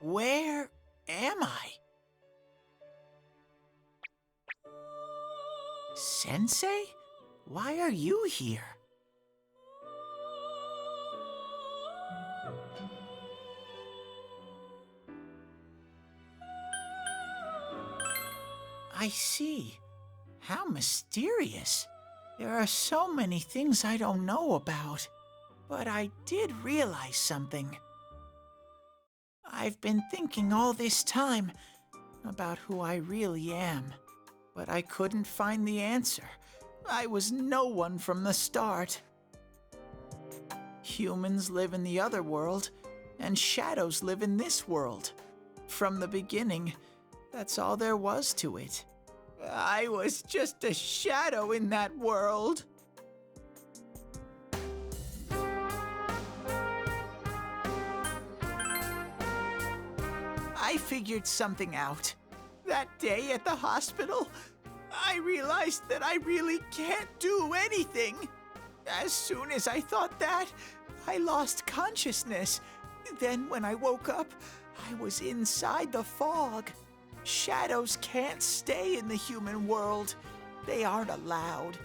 Where am I? Sensei? Why are you here? I see. How mysterious. There are so many things I don't know about. But I did realize something. I've been thinking all this time about who I really am, but I couldn't find the answer. I was no one from the start. Humans live in the other world, and shadows live in this world. From the beginning, that's all there was to it. I was just a shadow in that world. I figured something out. That day at the hospital, I realized that I really can't do anything. As soon as I thought that, I lost consciousness. Then when I woke up, I was inside the fog. Shadows can't stay in the human world. They aren't allowed.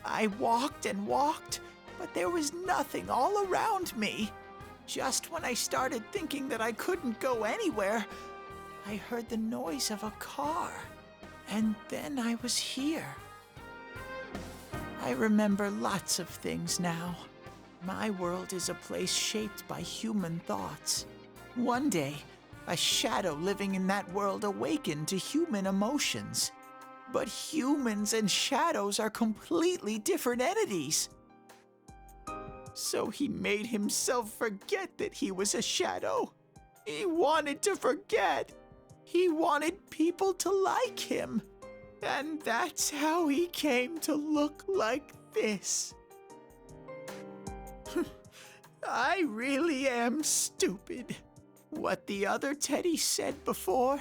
I walked and walked, but there was nothing all around me. Just when I started thinking that I couldn't go anywhere, I heard the noise of a car, and then I was here. I remember lots of things now. My world is a place shaped by human thoughts. One day, a shadow living in that world awakened to human emotions. But humans and shadows are completely different entities. So he made himself forget that he was a shadow. He wanted to forget. He wanted people to like him. And that's how he came to look like this. I really am stupid. What the other Teddy said before,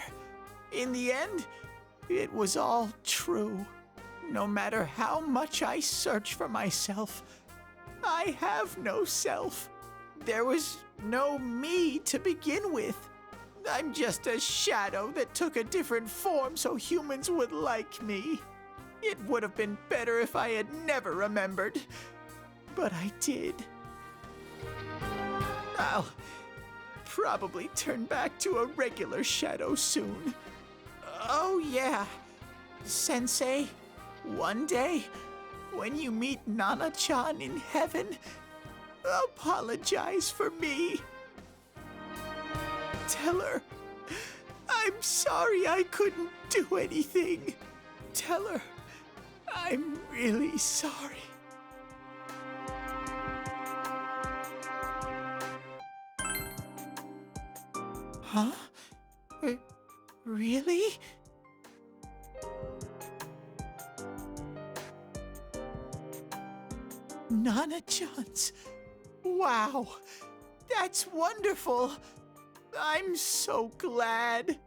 in the end, it was all true. No matter how much I search for myself, I have no self. There was no me to begin with. I'm just a shadow that took a different form so humans would like me. It would have been better if I had never remembered, but I did. I'll probably turn back to a regular shadow soon. Oh yeah, Sensei, one day, when you meet Nana-chan in heaven, apologize for me. Tell her, I'm sorry I couldn't do anything. Tell her, I'm really sorry. Huh? Really? Nana-chan's. Wow, that's wonderful. I'm so glad.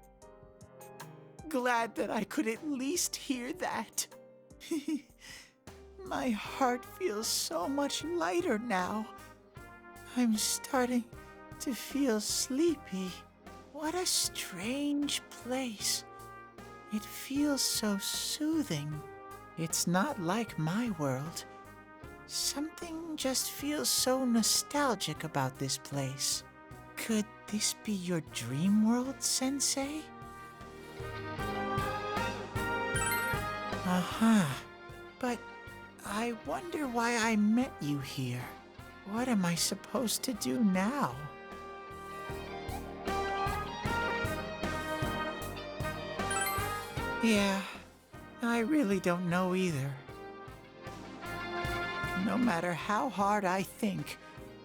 Glad that I could at least hear that. My heart feels so much lighter now. I'm starting to feel sleepy. What a strange place. It feels so soothing. It's not like my world. Something just feels so nostalgic about this place. Could this be your dream world, Sensei? Uh-huh. But I wonder why I met you here. What am I supposed to do now? Yeah, I really don't know either. No matter how hard I think,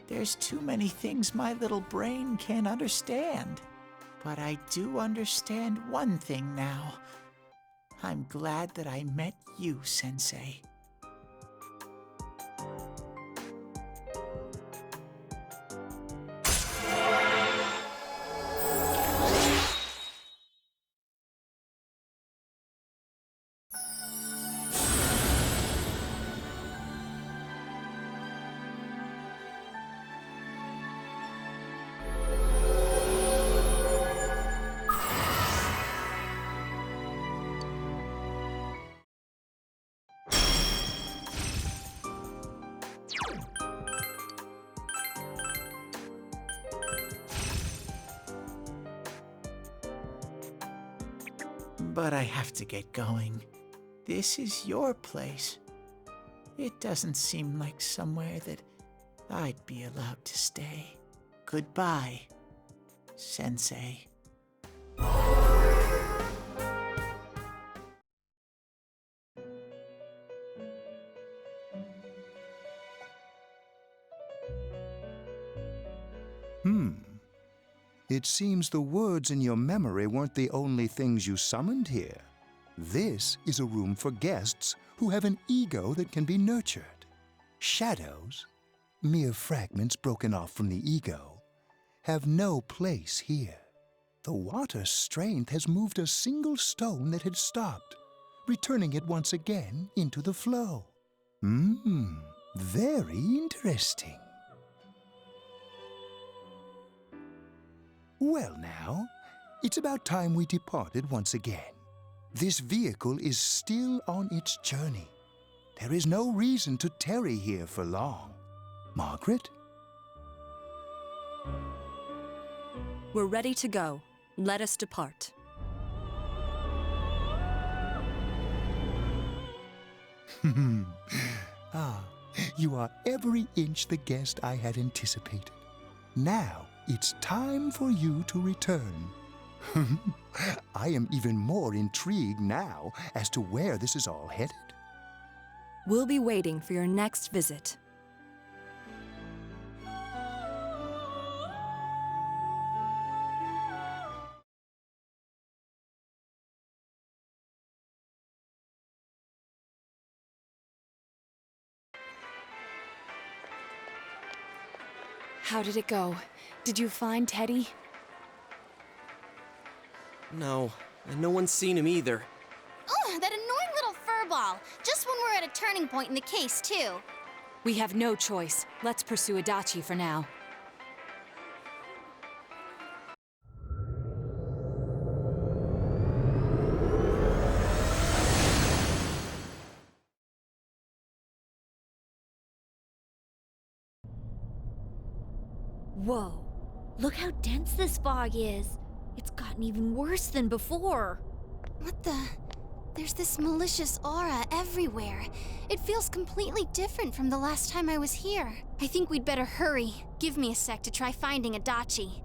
there's too many things my little brain can't understand. But I do understand one thing now. I'm glad that I met you, Sensei. But I have to get going. This is your place. It doesn't seem like somewhere that I'd be allowed to stay. Goodbye, Sensei. It seems the words in your memory weren't the only things you summoned here. This is a room for guests who have an ego that can be nurtured. Shadows, mere fragments broken off from the ego, have no place here. The water's strength has moved a single stone that had stopped, returning it once again into the flow. Very interesting. Well now, it's about time we departed once again. This vehicle is still on its journey. There is no reason to tarry here for long. Margaret? We're ready to go. Let us depart. You are every inch the guest I had anticipated. Now, it's time for you to return. I am even more intrigued now as to where this is all headed. We'll be waiting for your next visit. How did it go? Did you find Teddy? No, and no one's seen him either. Oh, that annoying little furball. Just when we're at a turning point in the case, too. We have no choice. Let's pursue Adachi for now. Whoa, look how dense this fog is. It's gotten even worse than before. What the? There's this malicious aura everywhere. It feels completely different from the last time I was here. I think we'd better hurry. Give me a sec to try finding Adachi.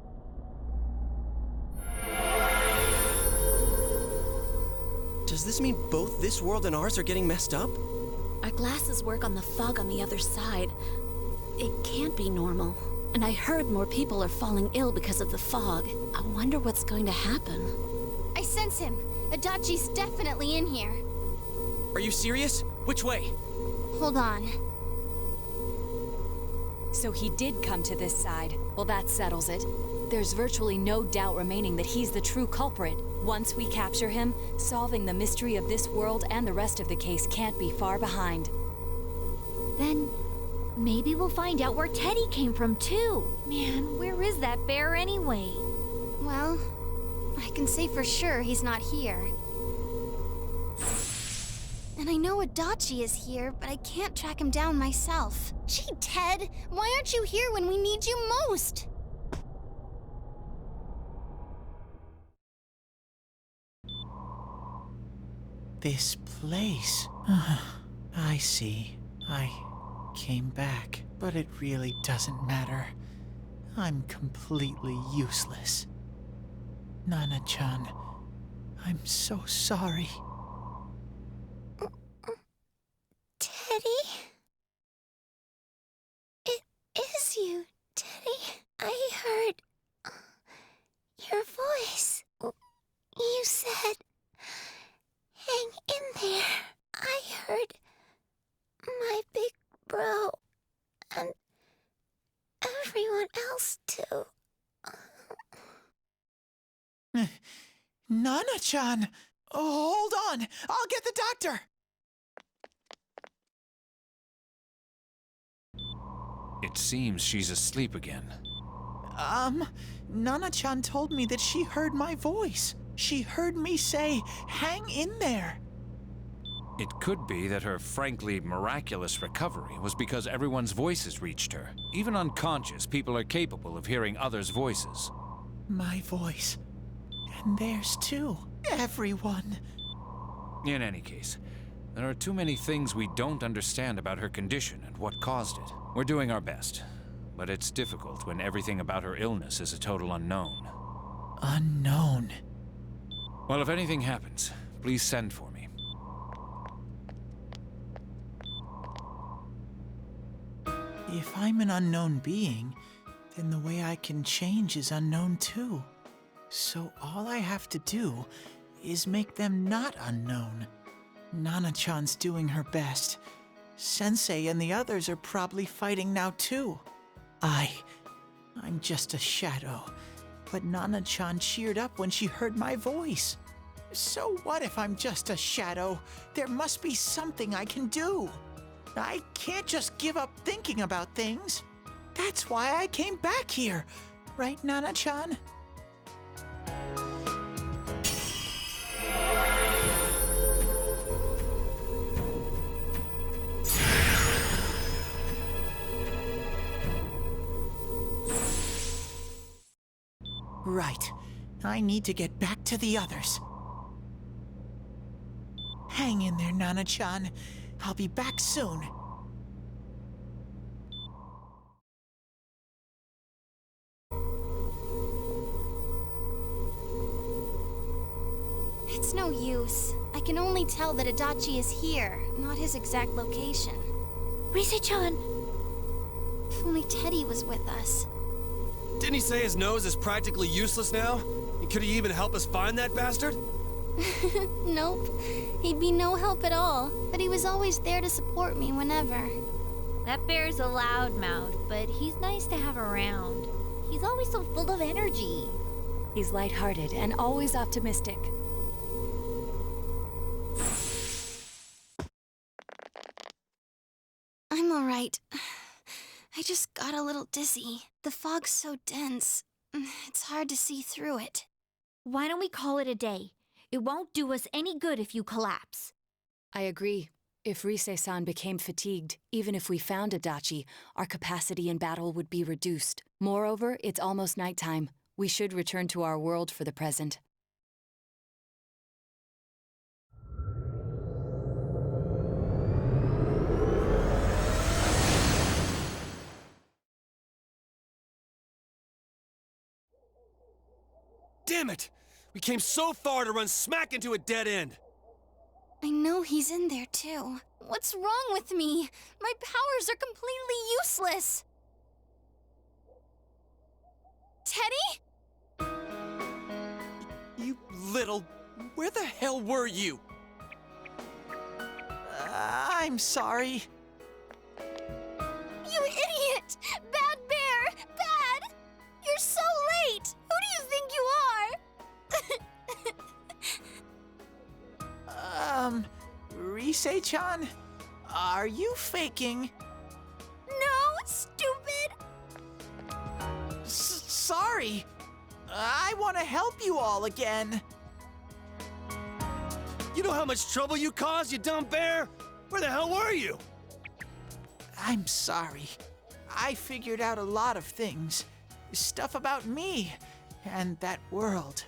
Does this mean both this world and ours are getting messed up? Our glasses work on the fog on the other side. It can't be normal. And I heard more people are falling ill because of the fog. I wonder what's going to happen. I sense him. Adachi's definitely in here. Are you serious? Which way? Hold on. So he did come to this side. Well, that settles it. There's virtually no doubt remaining that he's the true culprit. Once we capture him, solving the mystery of this world and the rest of the case can't be far behind. Then maybe we'll find out where Teddy came from too. Man, where is that bear anyway? Well, I can say for sure he's not here. And I know Adachi is here, but I can't track him down myself. Gee, Ted, why aren't you here when we need you most? This place. I see. I came back, but it really doesn't matter. I'm completely useless. Nana-chan, I'm so sorry. Teddy? It is you, Teddy. I heard your voice. You said, hang in there. I heard my big bro and everyone else too. Nana-chan! Oh, hold on! I'll get the doctor! It seems she's asleep again. Nana-chan told me that she heard my voice. She heard me say, hang in there. It could be that her frankly miraculous recovery was because everyone's voices reached her. Even unconscious, people are capable of hearing others' voices. My voice. And theirs too. everyone. In any case, there are too many things we don't understand about her condition and what caused it. We're doing our best, but it's difficult when everything about her illness is a total unknown. Unknown. Well, if anything happens, please send for me. If I'm an unknown being, then the way I can change is unknown too. So all I have to do is make them not unknown. Nana-chan's doing her best. Sensei and the others are probably fighting now too. I'm just a shadow. But Nana-chan cheered up when she heard my voice. So what if I'm just a shadow? There must be something I can do. I can't just give up thinking about things. That's why I came back here. Right, Nana-chan? Right. I need to get back to the others. Hang in there, Nana-chan. I'll be back soon. It's no use. I can only tell that Adachi is here, not his exact location. Rise-chan! If only Teddy was with us. Didn't he say his nose is practically useless now? And could he even help us find that bastard? Nope. He'd be no help at all, but he was always there to support me whenever. That bear's a loudmouth, but he's nice to have around. He's always so full of energy. He's lighthearted and always optimistic. I'm alright. I just got a little dizzy. The fog's so dense. It's hard to see through it. Why don't we call it a day? It won't do us any good if you collapse. I agree. If Rise-san became fatigued, even if we found Adachi, our capacity in battle would be reduced. Moreover, it's almost nighttime. We should return to our world for the present. Damn it! We came so far to run smack into a dead end! I know he's in there too. What's wrong with me? My powers are completely useless. Teddy? You little... Where the hell were you? I'm sorry. You idiot! Bad bear! Bad! You're so late! Who do you think you are? Rise-chan? Are you faking? No, stupid! Sorry. I want to help you all again. You know how much trouble you caused, you dumb bear? Where the hell were you? I'm sorry. I figured out a lot of things. Stuff about me and that world.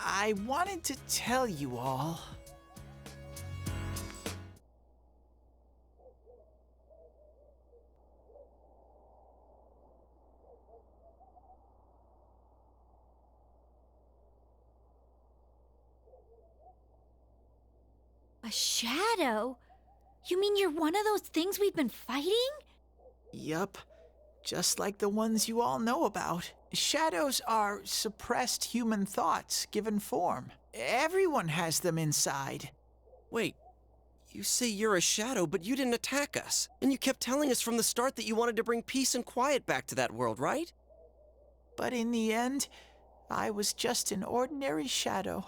I wanted to tell you all. A shadow? You mean you're one of those things we've been fighting? Yup. Just like the ones you all know about. Shadows are suppressed human thoughts given form. Everyone has them inside. Wait, you say you're a shadow, but you didn't attack us. And you kept telling us from the start that you wanted to bring peace and quiet back to that world, right? But in the end, I was just an ordinary shadow.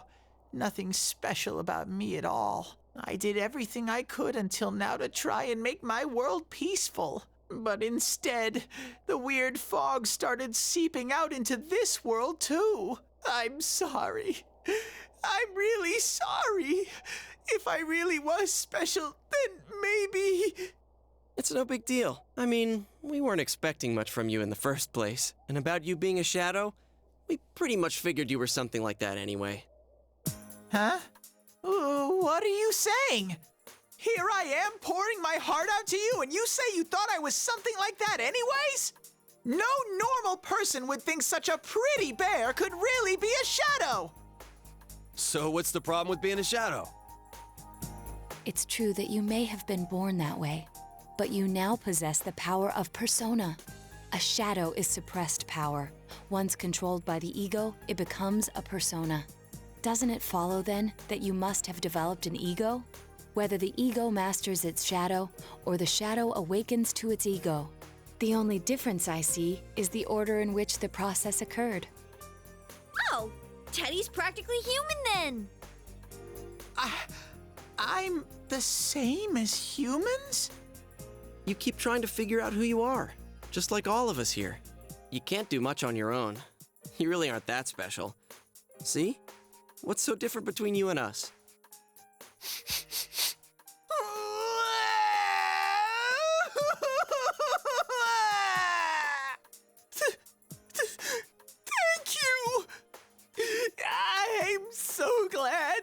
Nothing special about me at all. I did everything I could until now to try and make my world peaceful. But instead, the weird fog started seeping out into this world too. I'm sorry. I'm really sorry. If I really was special, then maybe... It's no big deal. I mean, we weren't expecting much from you in the first place. And about you being a shadow, we pretty much figured you were something like that anyway. Huh? What are you saying? Here I am pouring my heart out to you, and you say you thought I was something like that anyways? No normal person would think such a pretty bear could really be a shadow. So what's the problem with being a shadow? It's true that you may have been born that way, but you now possess the power of persona. A shadow is suppressed power. Once controlled by the ego, it becomes a persona. Doesn't it follow, then, that you must have developed an ego? Whether the ego masters its shadow, or the shadow awakens to its ego. The only difference I see is the order in which the process occurred. Oh, Teddy's practically human then. I'm the same as humans? You keep trying to figure out who you are, just like all of us here. You can't do much on your own. You really aren't that special. See? What's so different between you and us? Thank you! I'm so glad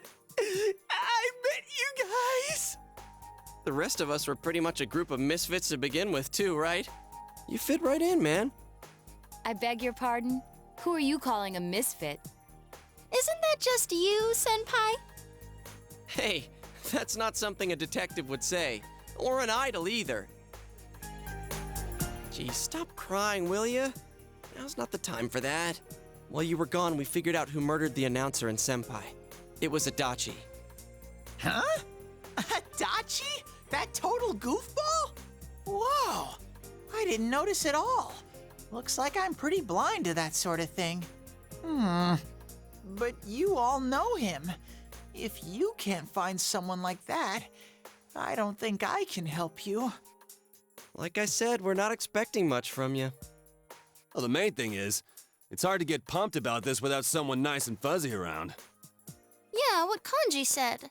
I met you guys! The rest of us were pretty much a group of misfits to begin with, too, right? You fit right in, man. I beg your pardon? Who are you calling a misfit? Isn't that just you, Senpai? Hey, that's not something a detective would say. Or an idol, either. Geez, stop crying, will ya? Now's not the time for that. While you were gone, we figured out who murdered the announcer and Senpai. It was Adachi. Huh? Adachi? That total goofball? Whoa! I didn't notice at all. Looks like I'm pretty blind to that sort of thing. But you all know him. If you can't find someone like that, I don't think I can help you. Like I said, we're not expecting much from you. Well, the main thing is, it's hard to get pumped about this without someone nice and fuzzy around. Yeah, what Kanji said.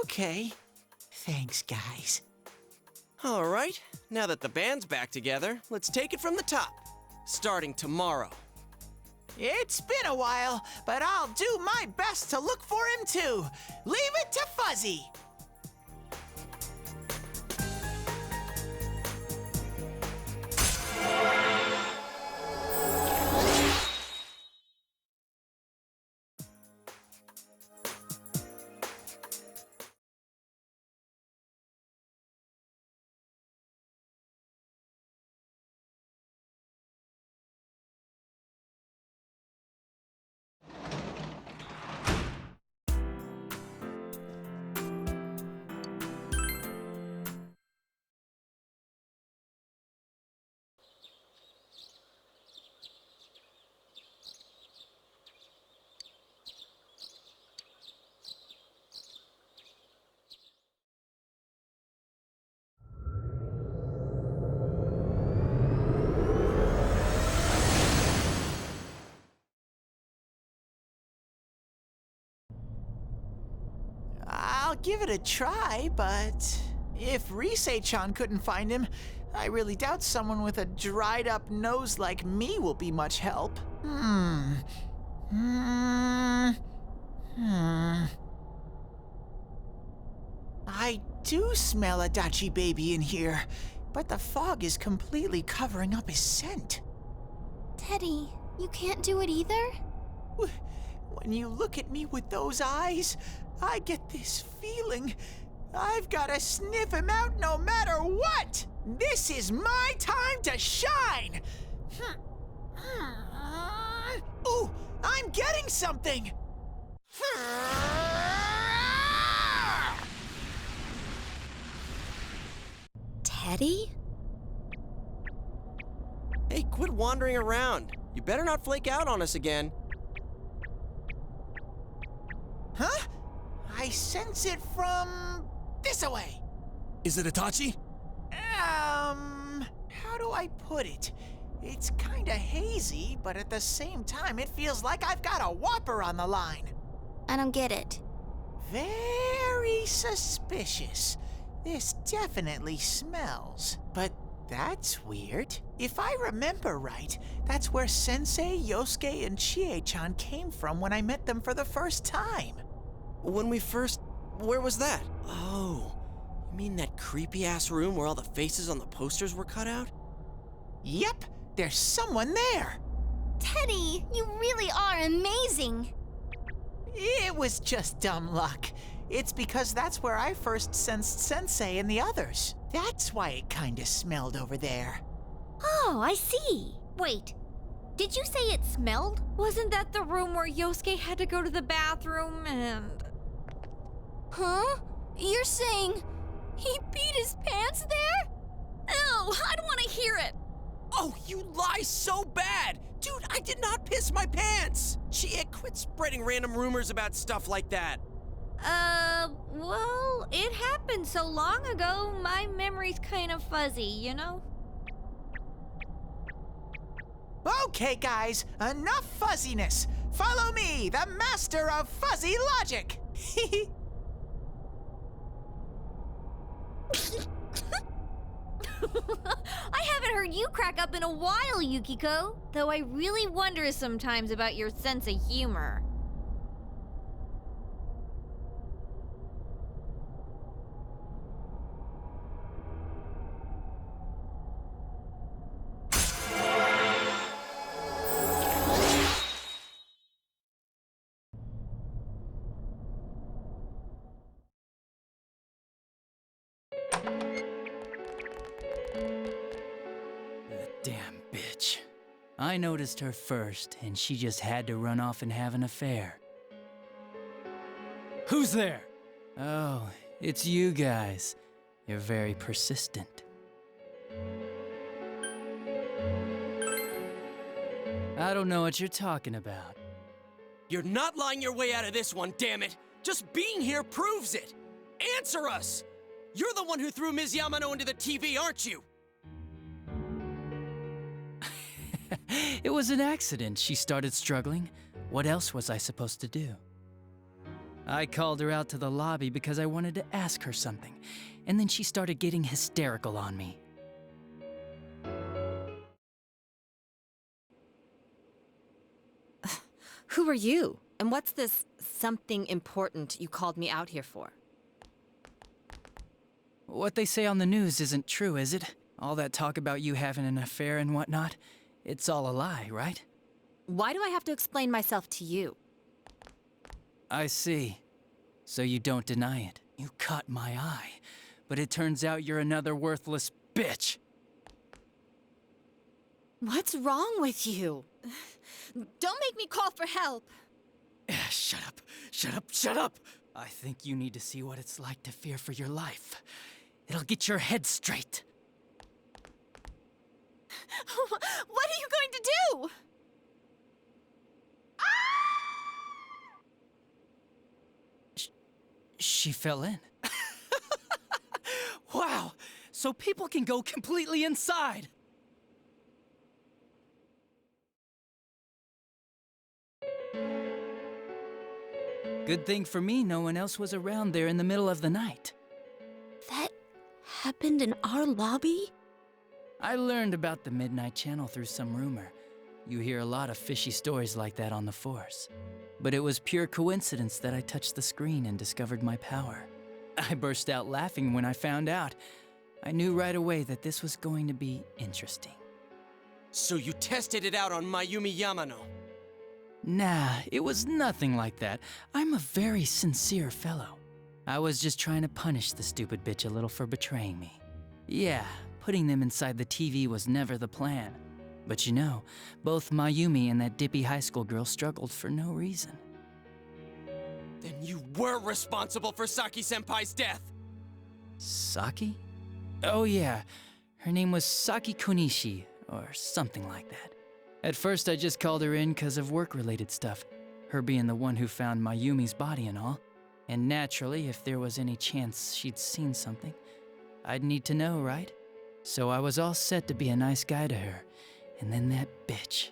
Okay. Thanks, guys. All right, now that the band's back together, let's take it from the top. Starting tomorrow. It's been a while, but I'll do my best to look for him too. Leave it to Fuzzy. I'll give it a try, but if Risei-chan couldn't find him, I really doubt someone with a dried-up nose like me will be much help. I do smell Adachi Baby in here, but the fog is completely covering up his scent. Teddy, you can't do it either? When you look at me with those eyes, I get this feeling. I've gotta sniff him out no matter what! This is my time to shine! Ooh, I'm getting something! Teddy? Hey, quit wandering around. You better not flake out on us again. Huh? I sense it from this-a-way. Is it Itachi? How do I put it? It's kinda hazy, but at the same time, it feels like I've got a whopper on the line. I don't get it. Very suspicious. This definitely smells. But That's weird. If I remember right, that's where Sensei, Yosuke, and Chie-chan came from when I met them for the first time. When we first... Where was that? Oh, you mean that creepy-ass room where all the faces on the posters were cut out? Yep, there's someone there. Teddy, you really are amazing. It was just dumb luck. It's because that's where I first sensed Sensei and the others. That's why it kinda smelled over there. Oh, I see. Wait, did you say it smelled? Wasn't that the room where Yosuke had to go to the bathroom and... Huh? You're saying he peed his pants there? Ew, I don't want to hear it. Oh, you lie so bad! Dude, I did not piss my pants! Chie, quit spreading random rumors about stuff like that. Well, it happened so long ago, my memory's kind of fuzzy, you know? Okay, guys, enough fuzziness. Follow me, the master of fuzzy logic. I haven't heard you crack up in a while, Yukiko. Though I really wonder sometimes about your sense of humor. Damn bitch. I noticed her first, and she just had to run off and have an affair. Who's there? Oh, it's you guys. You're very persistent. I don't know what you're talking about. You're not lying your way out of this one, damn it! Just being here proves it! Answer us! You're the one who threw Ms. Yamano into the TV, aren't you? It was an accident. She started struggling. What else was I supposed to do? I called her out to the lobby because I wanted to ask her something, and then she started getting hysterical on me. Who are you? And what's this something important you called me out here for? What they say on the news isn't true, is it? All that talk about you having an affair and whatnot? It's all a lie, right? Why do I have to explain myself to you? I see. So you don't deny it. You caught my eye. But it turns out you're another worthless bitch. What's wrong with you? Don't make me call for help. Shut up. Shut up. Shut up. I think you need to see what it's like to fear for your life. It'll get your head straight. What are you going to do? She fell in. Wow, so people can go completely inside. Good thing for me, no one else was around there in the middle of the night. That happened in our lobby? I learned about the Midnight Channel through some rumor. You hear a lot of fishy stories like that on the Force. But it was pure coincidence that I touched the screen and discovered my power. I burst out laughing when I found out. I knew right away that this was going to be interesting. So you tested it out on Mayumi Yamano? Nah, it was nothing like that. I'm a very sincere fellow. I was just trying to punish the stupid bitch a little for betraying me. Yeah, putting them inside the TV was never the plan. But you know, both Mayumi and that dippy high school girl struggled for no reason. Then you were responsible for Saki-senpai's death! Saki? Oh yeah, her name was Saki Konishi, or something like that. At first I just called her in because of work-related stuff, her being the one who found Mayumi's body and all. And naturally, if there was any chance she'd seen something, I'd need to know, right? So I was all set to be a nice guy to her, and then that bitch.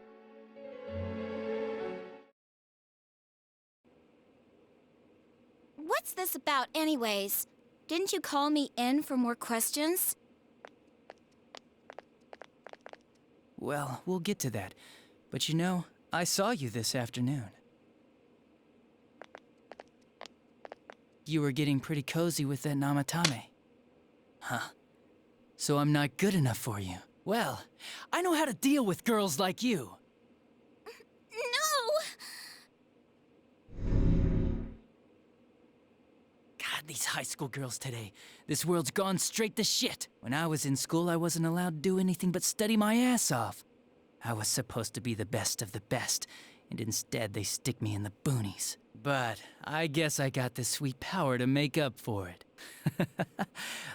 What's this about anyways? Didn't you call me in for more questions? Well, we'll get to that. But you know, I saw you this afternoon. You were getting pretty cozy with that Namatame. Huh. So I'm not good enough for you. Well, I know how to deal with girls like you. No! God, these high school girls today. This world's gone straight to shit. When I was in school, I wasn't allowed to do anything but study my ass off. I was supposed to be the best of the best, and instead they stick me in the boonies. But I guess I got this sweet power to make up for it.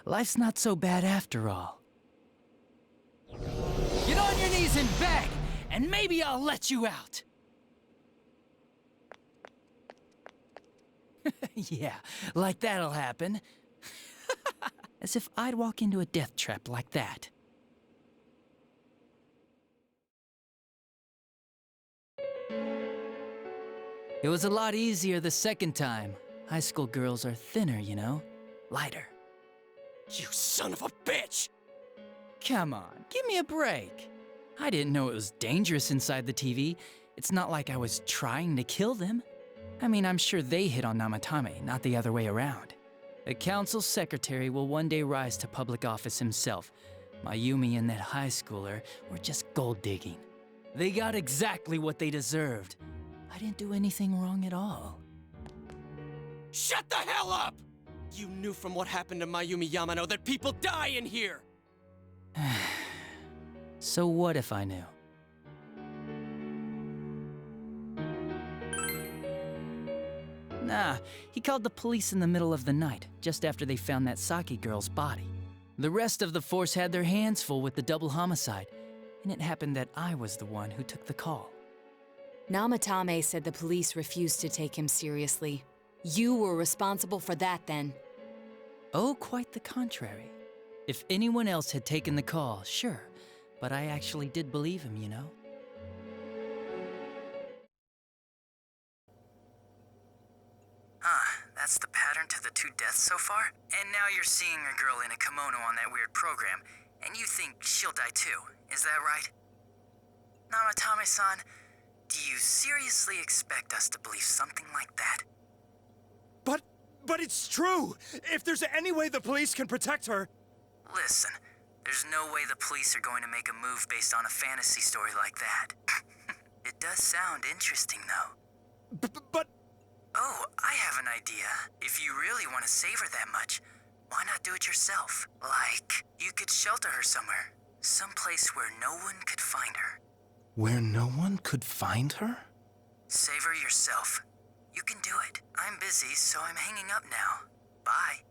Life's not so bad after all. Get on your knees and beg, and maybe I'll let you out. Yeah, like that'll happen. As if I'd walk into a death trap like that. It was a lot easier the second time. High school girls are thinner, you know? Lighter. You son of a bitch! Come on, give me a break. I didn't know it was dangerous inside the TV. It's not like I was trying to kill them. I mean, I'm sure they hit on Namatame, not the other way around. A council secretary will one day rise to public office himself. Mayumi and that high schooler were just gold digging. They got exactly what they deserved. I didn't do anything wrong at all. Shut the hell up! You knew from what happened to Mayumi Yamano that people die in here! So what if I knew? Nah, he called the police in the middle of the night, just after they found that Saki girl's body. The rest of the force had their hands full with the double homicide, and it happened that I was the one who took the call. Namatame said the police refused to take him seriously. You were responsible for that then. Oh, quite the contrary. If anyone else had taken the call, sure, but I actually did believe him, you know? That's the pattern to the 2 deaths so far? And now you're seeing a girl in a kimono on that weird program, and you think she'll die too, is that right? Namatame-san, do you seriously expect us to believe something like that? But it's true! If there's any way the police can protect her... Listen, there's no way the police are going to make a move based on a fantasy story like that. It does sound interesting, though. But... Oh, I have an idea. If you really want to save her that much, why not do it yourself? Like, you could shelter her somewhere. Someplace where no one could find her. Where no one could find her? Save her yourself. You can do it. I'm busy, so I'm hanging up now. Bye.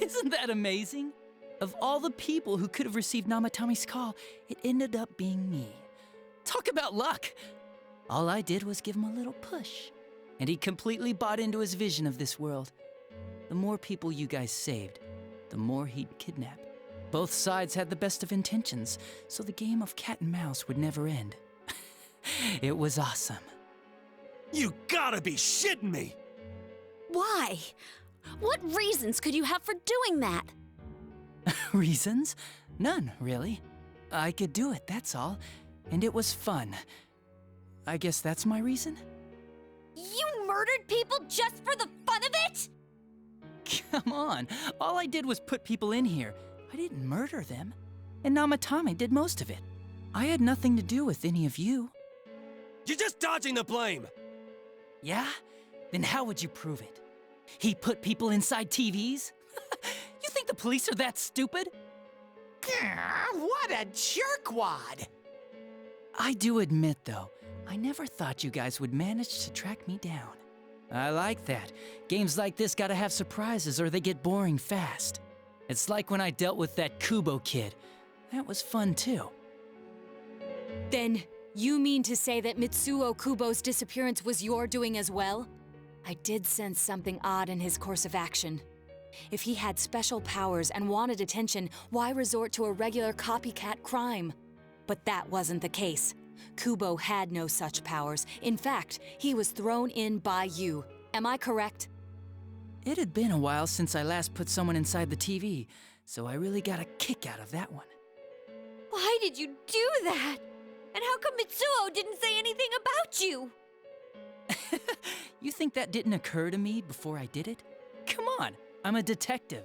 Isn't that amazing? Of all the people who could have received Namatame's call, it ended up being me. Talk about luck! All I did was give him a little push, and he completely bought into his vision of this world. The more people you guys saved, the more he'd kidnap. Both sides had the best of intentions, so the game of cat and mouse would never end. It was awesome. You gotta be shitting me! Why? What reasons could you have for doing that? Reasons? None, really. I could do it, that's all. And it was fun. I guess that's my reason? You murdered people just for the fun of it? Come on, all I did was put people in here. I didn't murder them. And Namatame did most of it. I had nothing to do with any of you. You're just dodging the blame! Yeah? Then how would you prove it? He put people inside TVs? You think the police are that stupid? What a jerkwad! I do admit, though, I never thought you guys would manage to track me down. I like that. Games like this gotta have surprises or they get boring fast. It's like when I dealt with that Kubo kid. That was fun, too. Then, you mean to say that Mitsuo Kubo's disappearance was your doing as well? I did sense something odd in his course of action. If he had special powers and wanted attention, why resort to a regular copycat crime? But that wasn't the case. Kubo had no such powers. In fact, he was thrown in by you. Am I correct? It had been a while since I last put someone inside the TV, so I really got a kick out of that one. Why did you do that? And how come Mitsuo didn't say anything about you? You think that didn't occur to me before I did it? Come on, I'm a detective.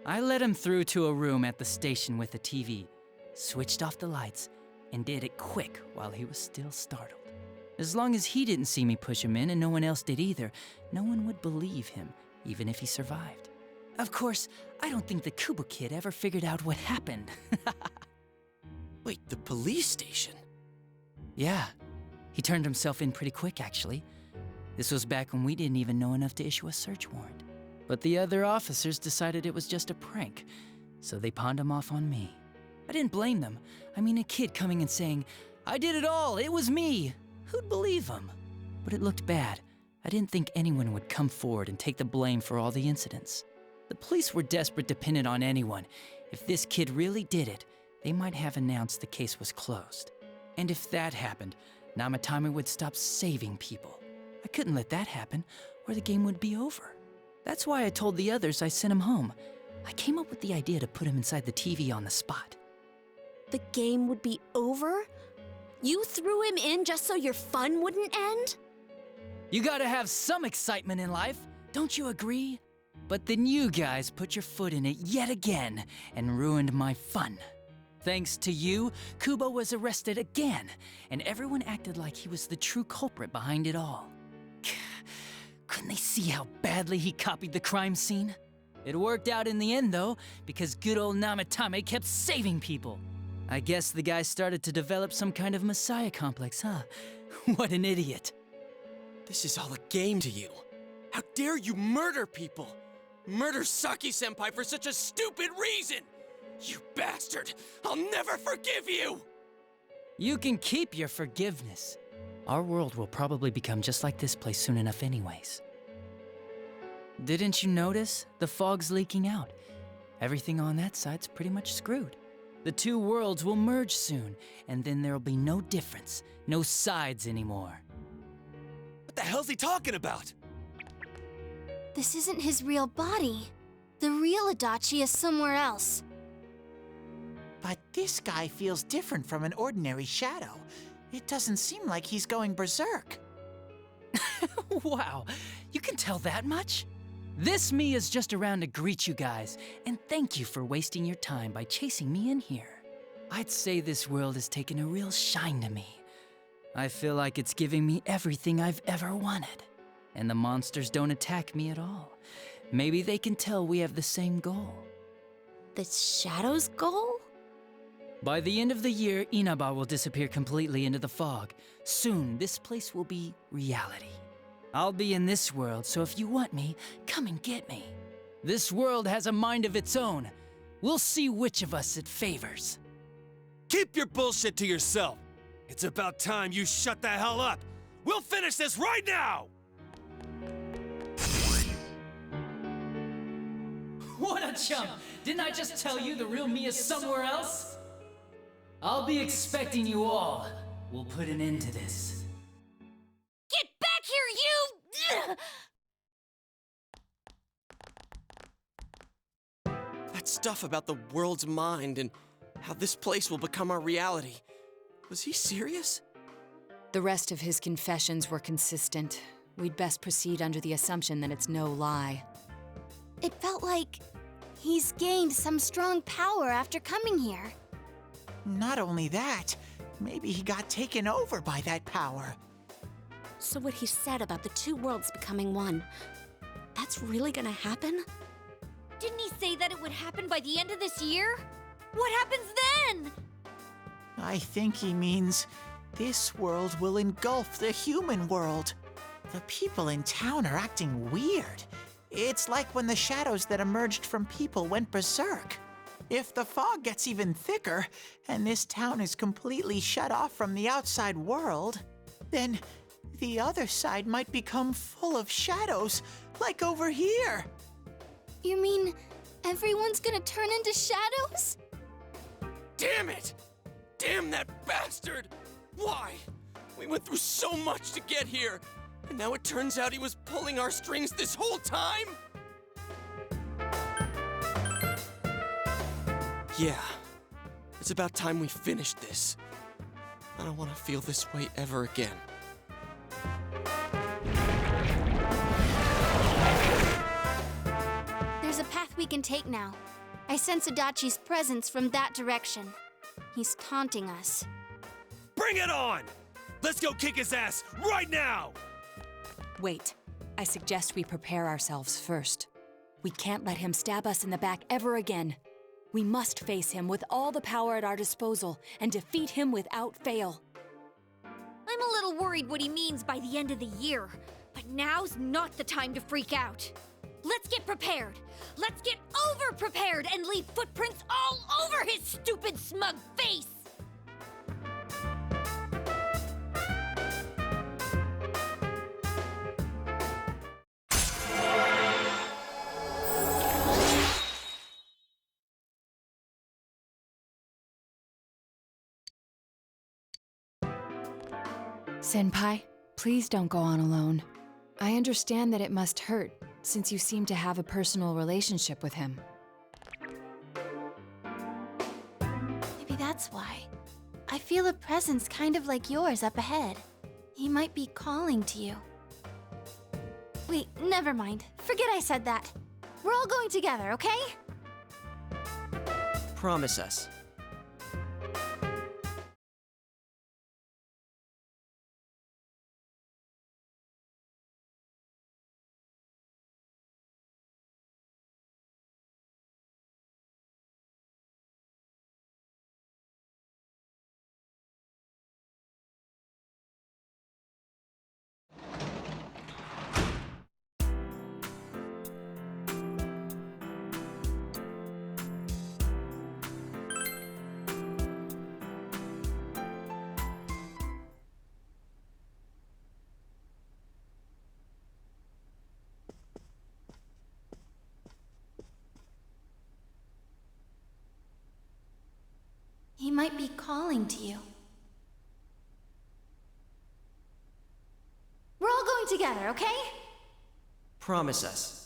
I let him through to a room at the station with a TV, switched off the lights, and did it quick while he was still startled. As long as he didn't see me push him in and no one else did either, no one would believe him, even if he survived. Of course, I don't think the Kubo kid ever figured out what happened. Wait, the police station? Yeah, he turned himself in pretty quick, actually. This was back when we didn't even know enough to issue a search warrant. But the other officers decided it was just a prank, so they pawned him off on me. I didn't blame them. I mean, a kid coming and saying, "I did it all, it was me." Who'd believe him? But it looked bad. I didn't think anyone would come forward and take the blame for all the incidents. The police were desperate to pin it on anyone. If this kid really did it, they might have announced the case was closed. And if that happened, Namatame would stop saving people. I couldn't let that happen, or the game would be over. That's why I told the others I sent him home. I came up with the idea to put him inside the TV on the spot. The game would be over? You threw him in just so your fun wouldn't end? You gotta have some excitement in life, don't you agree? But then you guys put your foot in it yet again and ruined my fun. Thanks to you, Kubo was arrested again, and everyone acted like he was the true culprit behind it all. Couldn't they see how badly he copied the crime scene? It worked out in the end, though, because good old Namatame kept saving people. I guess the guy started to develop some kind of messiah complex, huh? What an idiot. This is all a game to you. How dare you murder people? Murder Saki-senpai for such a stupid reason! You bastard! I'll never forgive you! You can keep your forgiveness. Our world will probably become just like this place soon enough anyways. Didn't you notice? The fog's leaking out. Everything on that side's pretty much screwed. The two worlds will merge soon, and then there'll be no difference, no sides anymore. What the hell's he talking about? This isn't his real body. The real Adachi is somewhere else. But this guy feels different from an ordinary shadow. It doesn't seem like he's going berserk. Wow, you can tell that much? This me is just around to greet you guys, and thank you for wasting your time by chasing me in here. I'd say this world has taken a real shine to me. I feel like it's giving me everything I've ever wanted. And the monsters don't attack me at all. Maybe they can tell we have the same goal. The Shadow's goal? By the end of the year, Inaba will disappear completely into the fog. Soon, this place will be reality. I'll be in this world, so if you want me, come and get me. This world has a mind of its own. We'll see which of us it favors. Keep your bullshit to yourself. It's about time you shut the hell up. We'll finish this right now! What a chump! Didn't I just tell you the real me is somewhere else? I'll be expecting you all. We'll put an end to this. Get back here, you! That stuff about the world's mind and how this place will become our reality. Was he serious? The rest of his confessions were consistent. We'd best proceed under the assumption that it's no lie. It felt like he's gained some strong power after coming here. Not only that, maybe he got taken over by that power. So what he said about the two worlds becoming one, that's really gonna happen? Didn't he say that it would happen by the end of this year? What happens then? I think he means this world will engulf the human world. The people in town are acting weird. It's like when the shadows that emerged from people went berserk. If the fog gets even thicker, and this town is completely shut off from the outside world, then the other side might become full of shadows, like over here. You mean everyone's gonna turn into shadows? Damn it! Damn that bastard! Why? We went through so much to get here. And now it turns out he was pulling our strings this whole time? Yeah. It's about time we finished this. I don't want to feel this way ever again. There's a path we can take now. I sense Adachi's presence from that direction. He's taunting us. Bring it on! Let's go kick his ass right now! Wait. I suggest we prepare ourselves first. We can't let him stab us in the back ever again. We must face him with all the power at our disposal and defeat him without fail. I'm a little worried what he means by the end of the year, but now's not the time to freak out. Let's get prepared. Let's get over-prepared and leave footprints all over his stupid, smug face! Senpai, please don't go on alone. I understand that it must hurt, since you seem to have a personal relationship with him. Maybe that's why. I feel a presence kind of like yours up ahead. He might be calling to you. Wait, never mind. Forget I said that. We're all going together, okay? Promise us. He might be calling to you. We're all going together, okay? Promise us.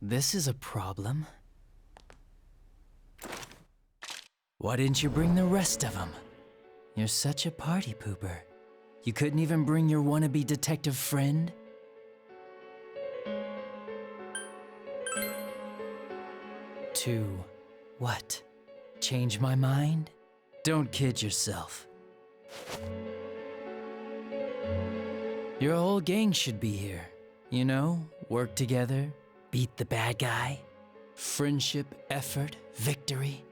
This is a problem. Why didn't you bring the rest of them? You're such a party pooper. You couldn't even bring your wannabe detective friend? To what? Change my mind? Don't kid yourself. Your whole gang should be here. You know, work together, beat the bad guy. Friendship, effort, victory.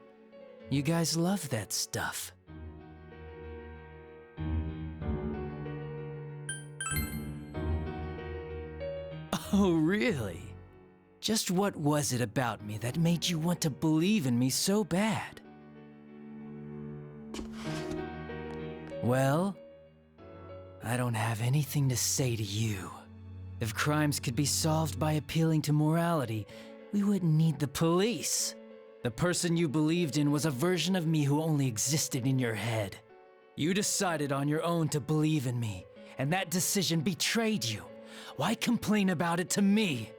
You guys love that stuff. Oh, really? Just what was it about me that made you want to believe in me so bad? Well, I don't have anything to say to you. If crimes could be solved by appealing to morality, we wouldn't need the police. The person you believed in was a version of me who only existed in your head. You decided on your own to believe in me, and that decision betrayed you. Why complain about it to me?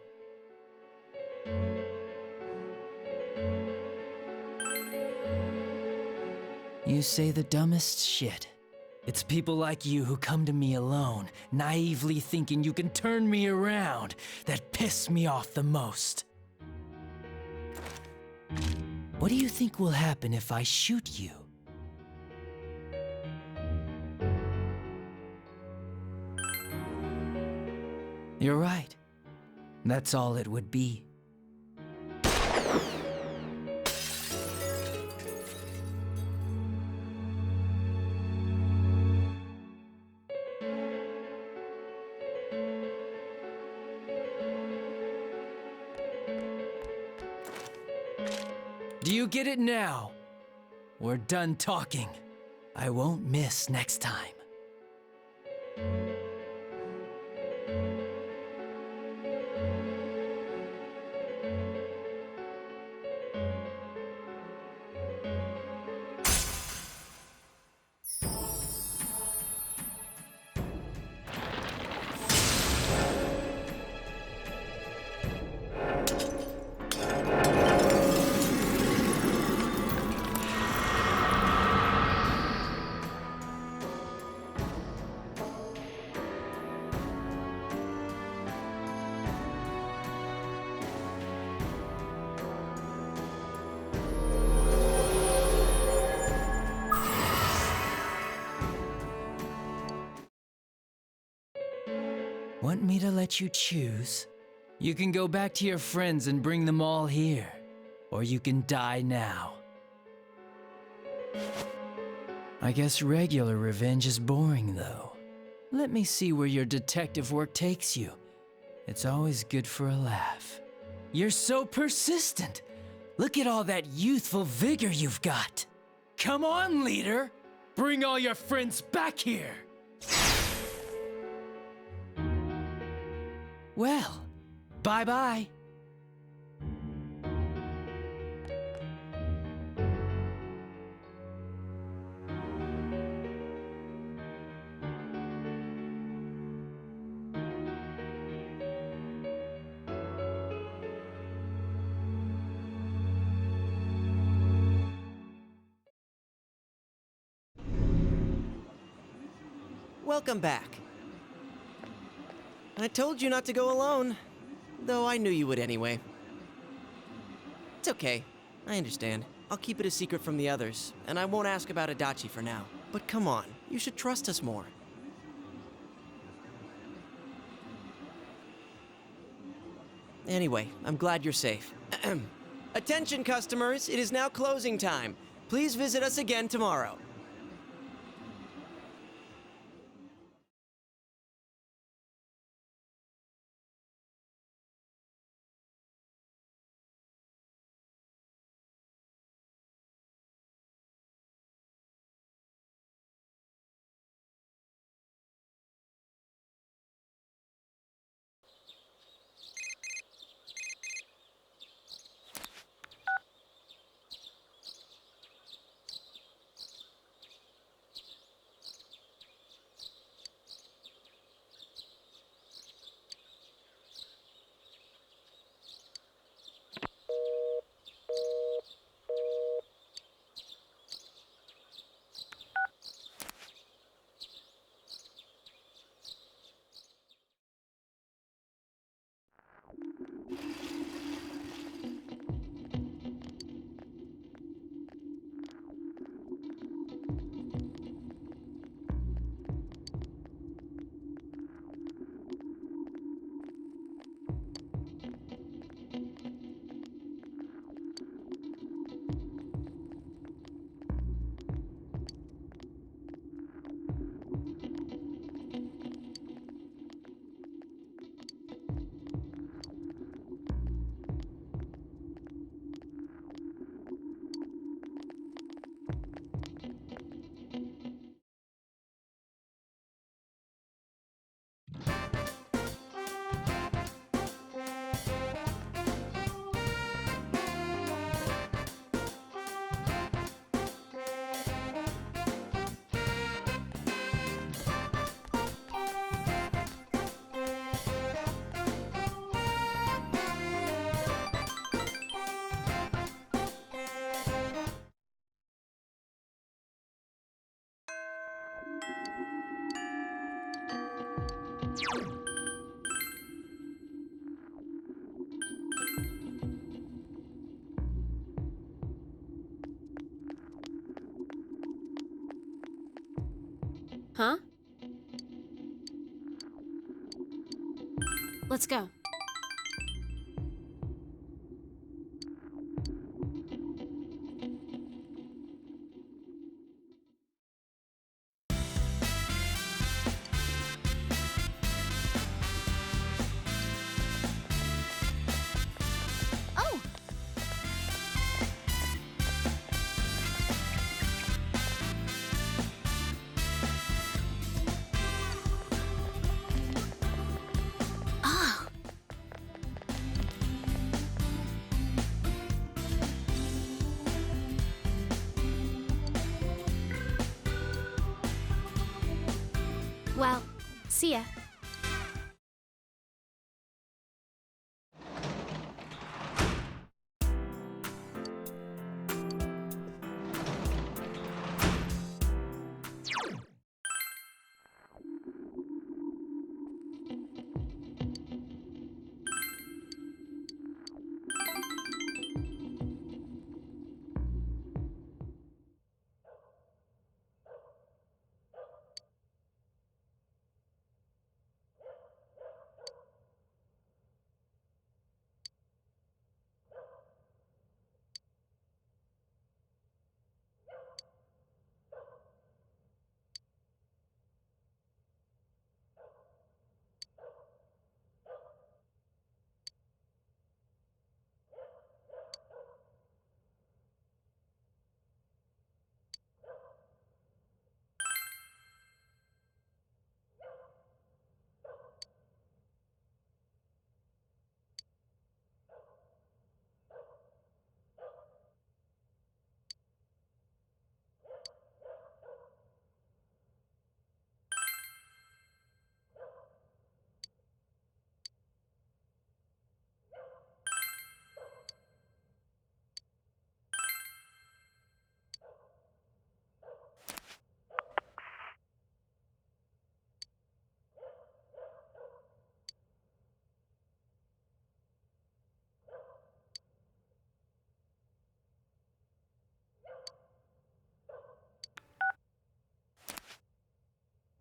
You say the dumbest shit. It's people like you who come to me alone, naively thinking you can turn me around, that piss me off the most. What do you think will happen if I shoot you? You're right. That's all it would be. Do you get it now? We're done talking. I won't miss next time. Want me to let you choose? You can go back to your friends and bring them all here. Or you can die now. I guess regular revenge is boring, though. Let me see where your detective work takes you. It's always good for a laugh. You're so persistent. Look at all that youthful vigor you've got. Come on, leader. Bring all your friends back here. Well, bye-bye. Welcome back. I told you not to go alone, though I knew you would anyway. It's okay. I understand. I'll keep it a secret from the others, and I won't ask about Adachi for now. But come on, you should trust us more. Anyway, I'm glad you're safe. Attention, customers, it is now closing time. Please visit us again tomorrow. Huh? Let's go. Oh! Ah! Well, see ya.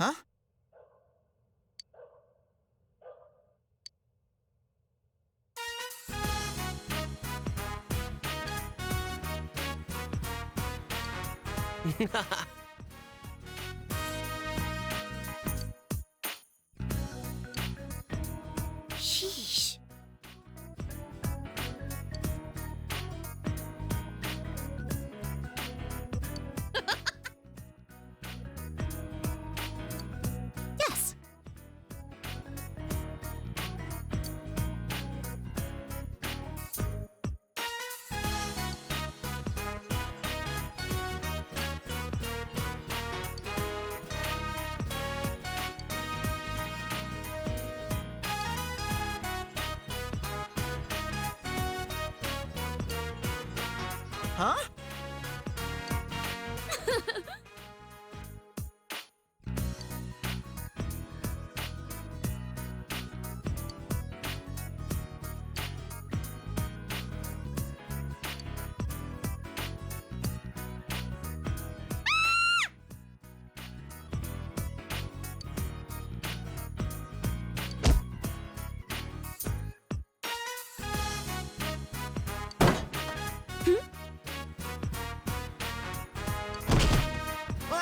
Huh? Sheesh. Yes. Huh?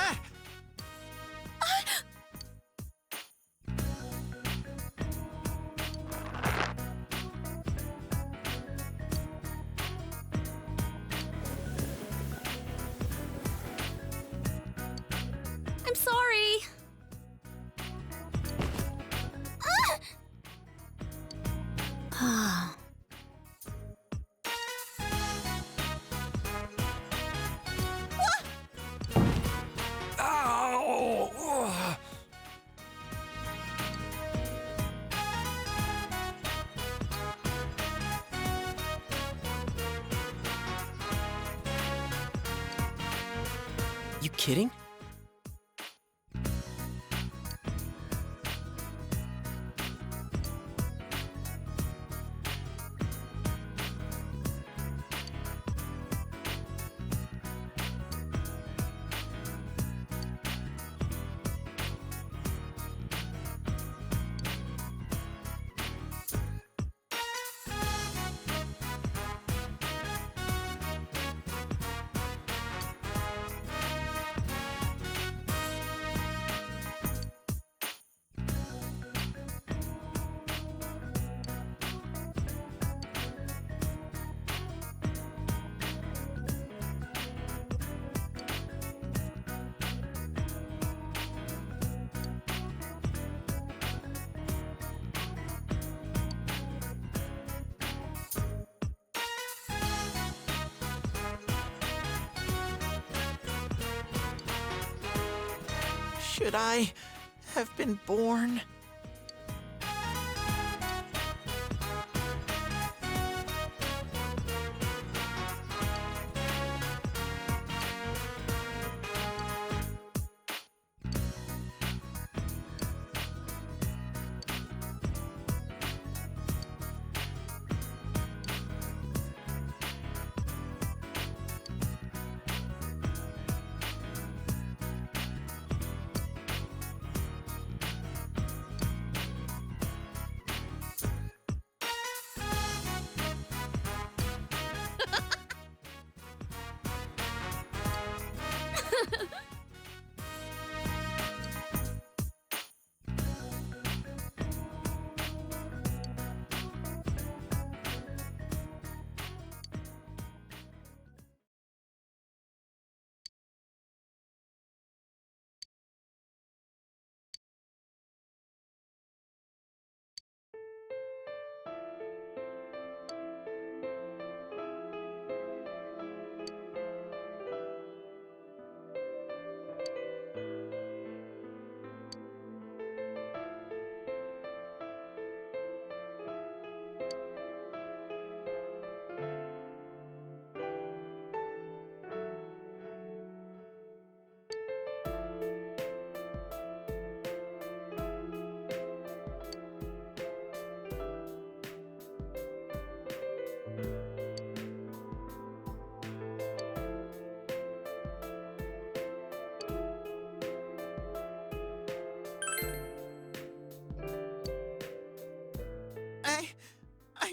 Ah! I'm sorry. Ah. Ow! You kidding? should I have been born?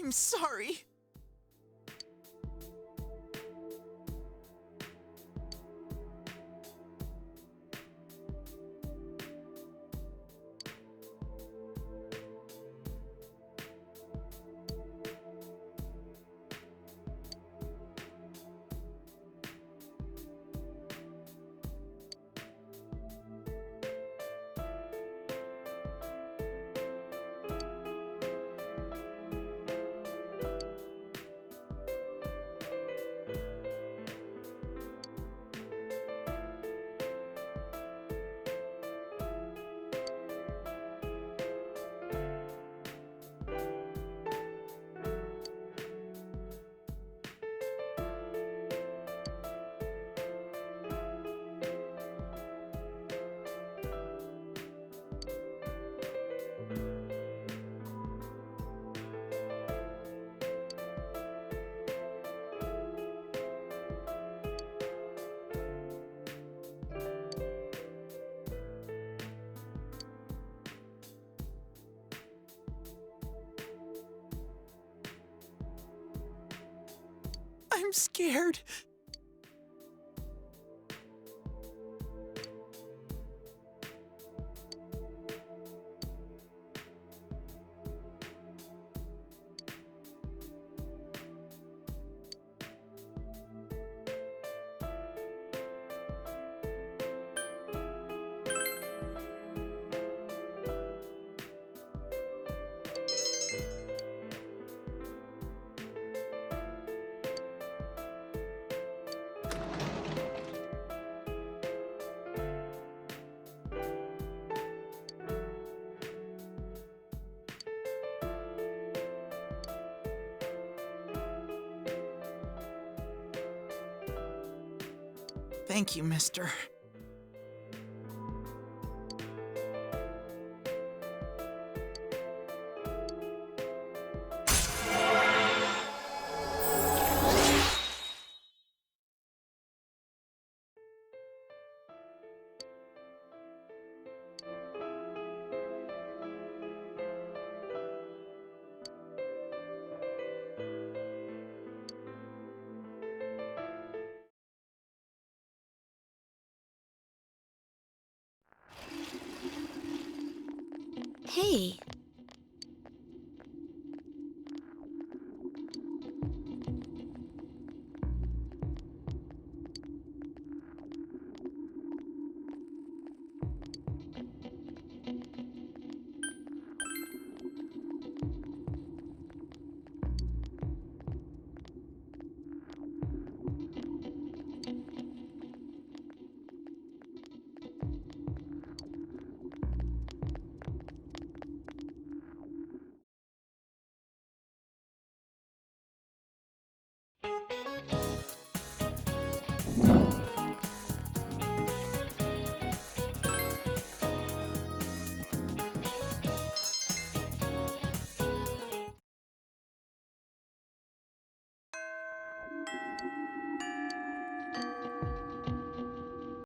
I'm sorry. I'm scared. Thank you, mister. Hey,